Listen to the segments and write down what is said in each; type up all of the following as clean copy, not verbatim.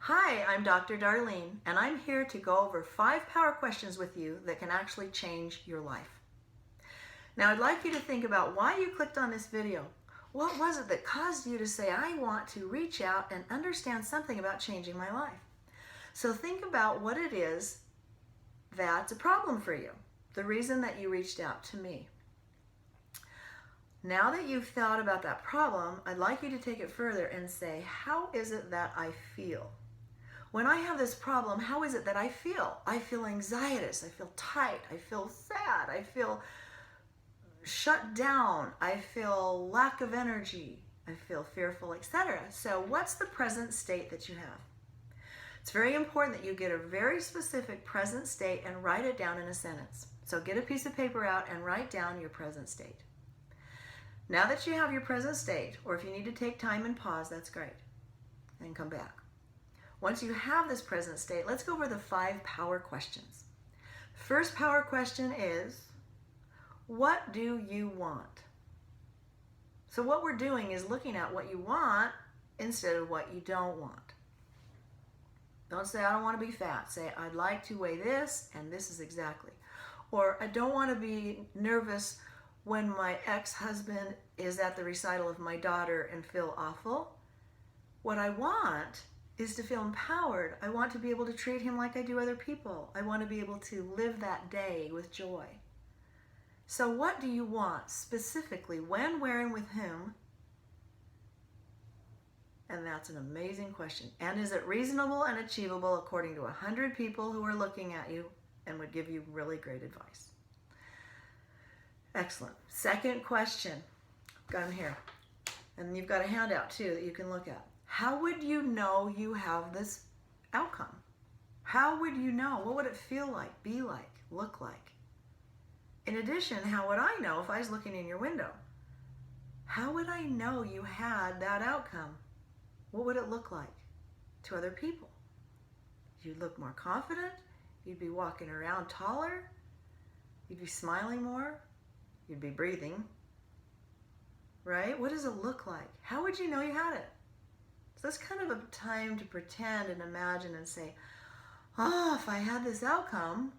Hi, I'm Dr. Darlene, and I'm here to go over 5 power questions with you that can actually change your life. Now, I'd like you to think about why you clicked on this video. What was it that caused you to say, I want to reach out and understand something about changing my life? So think about what it is that's a problem for you, the reason that you reached out to me. Now that you've thought about that problem, I'd like you to take it further and say, how is it that I feel? When I have this problem, how is it that I feel? I feel anxietous, I feel tight, I feel sad, I feel shut down, I feel lack of energy, I feel fearful, etc. So what's the present state that you have? It's very important that you get a very specific present state and write it down in a sentence. So get a piece of paper out and write down your present state. Now that you have your present state, or if you need to take time and pause, that's great, and come back. Once you have this present state, let's go over the 5 power questions. First power question is, what do you want? So what we're doing is looking at what you want instead of what you don't want. Don't say, I don't want to be fat. Say, I'd like to weigh this, and this is exactly. Or, I don't want to be nervous when my ex-husband is at the recital of my daughter and feel awful. What I want is to feel empowered. I want to be able to treat him like I do other people. I want to be able to live that day with joy. So what do you want specifically? When, where, and with whom? And that's an amazing question. And is it reasonable and achievable according to 100 people who are looking at you and would give you really great advice? Excellent. Second question. Got them here. And you've got a handout too that you can look at. How would you know you have this outcome? How would you know? What would it feel like, be like, look like? In addition, how would I know if I was looking in your window? How would I know you had that outcome? What would it look like to other people? You'd look more confident. You'd be walking around taller. You'd be smiling more. You'd be breathing. Right? What does it look like? How would you know you had it? So that's kind of a time to pretend and imagine and say, if I had this outcome,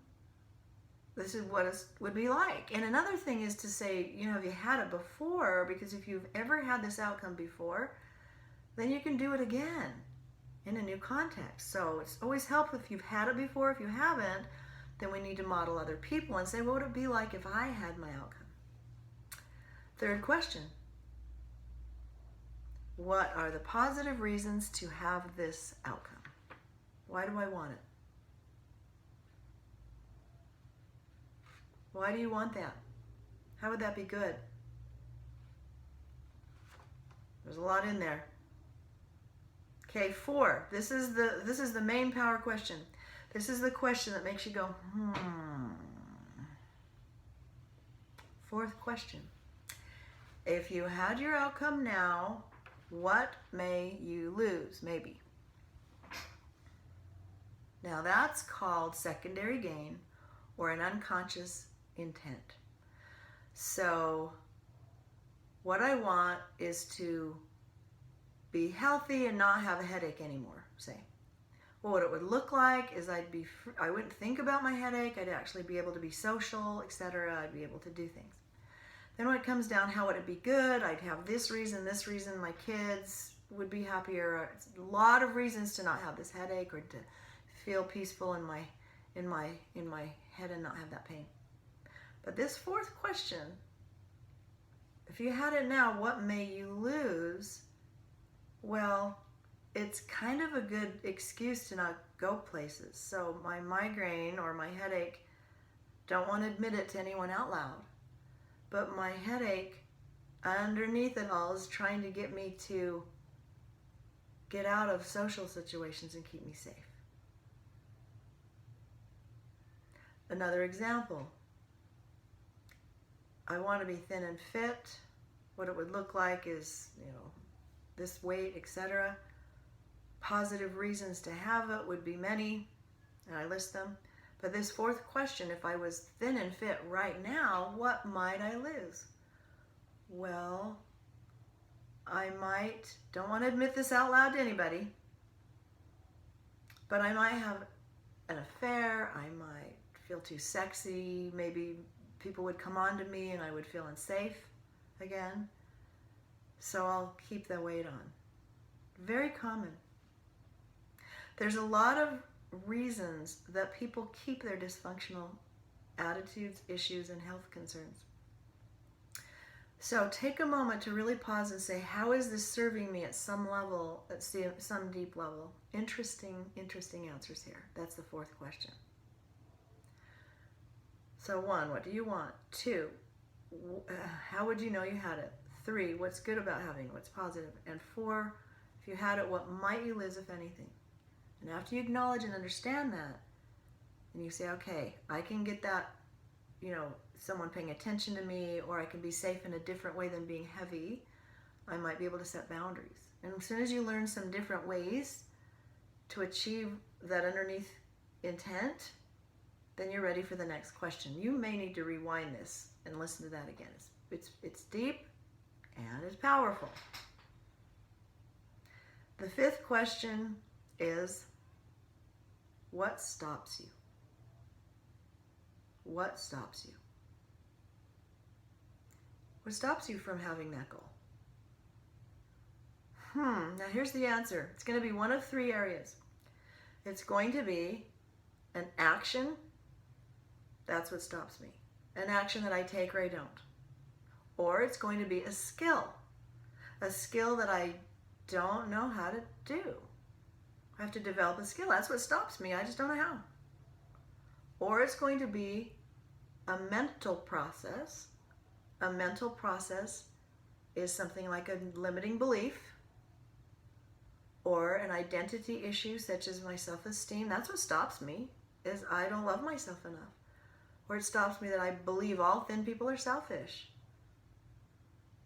this is what it would be like. And another thing is to say, have you had it before? Because if you've ever had this outcome before, then you can do it again in a new context. So it's always helpful if you've had it before. If you haven't, then we need to model other people and say, what would it be like if I had my outcome? Third question. What are the positive reasons to have this outcome? Why do I want it? Why do you want that? How would that be good? There's a lot in there. Okay, 4. This is the main power question. This is the question that makes you go, Fourth question. If you had your outcome now, what may you lose? Maybe. Now that's called secondary gain or an unconscious intent. So what I want is to be healthy and not have a headache anymore, say. Well, what it would look like is I wouldn't think about my headache. I'd actually be able to be social, etc. I'd be able to do things. Then when it comes down, how would it be good? I'd have this reason, my kids would be happier. It's a lot of reasons to not have this headache or to feel peaceful in my head and not have that pain. But this 4th question, if you had it now, what may you lose? Well, it's kind of a good excuse to not go places. So my migraine or my headache, don't want to admit it to anyone out loud. But my headache, underneath it all, is trying to get me to get out of social situations and keep me safe. Another example. I want to be thin and fit. What it would look like is, this weight, etc. Positive reasons to have it would be many, and I list them. But this 4th question, if I was thin and fit right now, what might I lose? Well, I might, don't want to admit this out loud to anybody, but I might have an affair, I might feel too sexy, maybe people would come on to me and I would feel unsafe again. So I'll keep the weight on. Very common. There's a lot of reasons that people keep their dysfunctional attitudes, issues, and health concerns. So take a moment to really pause and say, how is this serving me at some level, at some deep level? Interesting answers here. That's the fourth question. So 1, what do you want? 2, how would you know you had it? 3, what's good about having it? What's positive? And 4, if you had it, what might you lose, if anything? And after you acknowledge and understand that, and you say, okay, I can get that, someone paying attention to me, or I can be safe in a different way than being heavy, I might be able to set boundaries. And as soon as you learn some different ways to achieve that underneath intent, then you're ready for the next question. You may need to rewind this and listen to that again. It's deep and it's powerful. The 5th question is, what stops you? What stops you? What stops you from having that goal? Now here's the answer. It's going to be one of 3 areas. It's going to be an action. That's what stops me. An action that I take or I don't. Or it's going to be a skill that I don't know how to do. I have to develop a skill. That's what stops me. I just don't know how. Or it's going to be a mental process. A mental process is something like a limiting belief or an identity issue such as my self-esteem. That's what stops me, is I don't love myself enough. Or it stops me that I believe all thin people are selfish.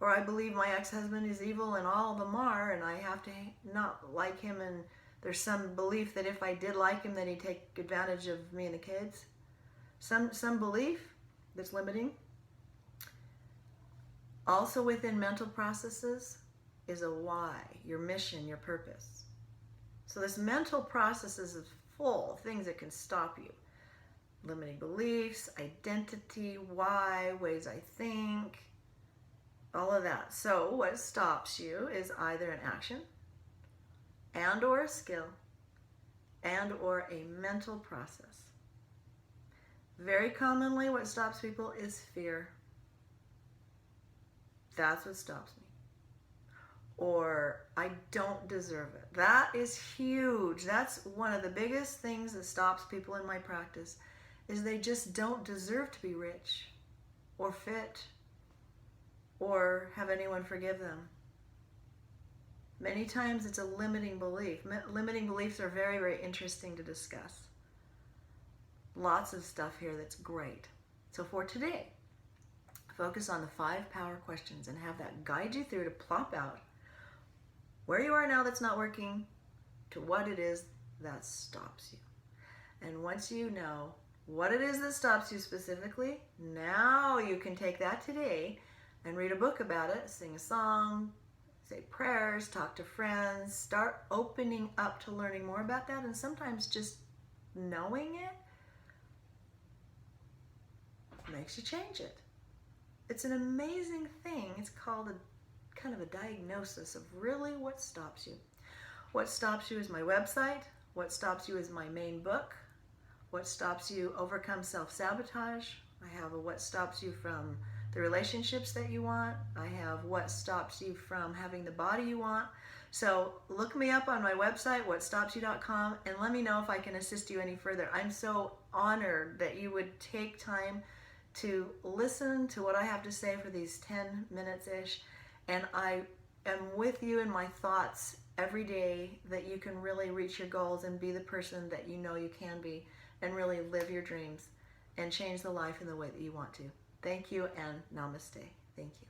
Or I believe my ex-husband is evil and all of them are, and I have to not like him, and there's some belief that if I did like him, then he'd take advantage of me and the kids. Some belief that's limiting. Also within mental processes is a why, your mission, your purpose. So this mental processes is full of things that can stop you. Limiting beliefs, identity, why, ways I think, all of that. So what stops you is either an action and or a skill and or a mental process. Very commonly what stops people is fear. That's what stops me. Or I don't deserve it. That is huge. That's one of the biggest things that stops people in my practice, is they just don't deserve to be rich or fit or have anyone forgive them. Many times it's a limiting belief. Limiting beliefs are very, very interesting to discuss. Lots of stuff here that's great. So for today, focus on the 5 power questions and have that guide you through to plop out where you are now that's not working to what it is that stops you. And once you know what it is that stops you specifically, now you can take that today and read a book about it, sing a song, say prayers, talk to friends, start opening up to learning more about that. And sometimes just knowing it makes you change it. It's an amazing thing. It's called a kind of a diagnosis of really what stops you. What stops you is my website. What stops you is my main book. What stops you, overcome self-sabotage. I have a what stops you from the relationships that you want. I have what stops you from having the body you want. So look me up on my website, whatstopsyou.com, and let me know if I can assist you any further. I'm so honored that you would take time to listen to what I have to say for these 10 minutes-ish. And I am with you in my thoughts every day that you can really reach your goals and be the person that you know you can be and really live your dreams and change the life in the way that you want to. Thank you and namaste. Thank you.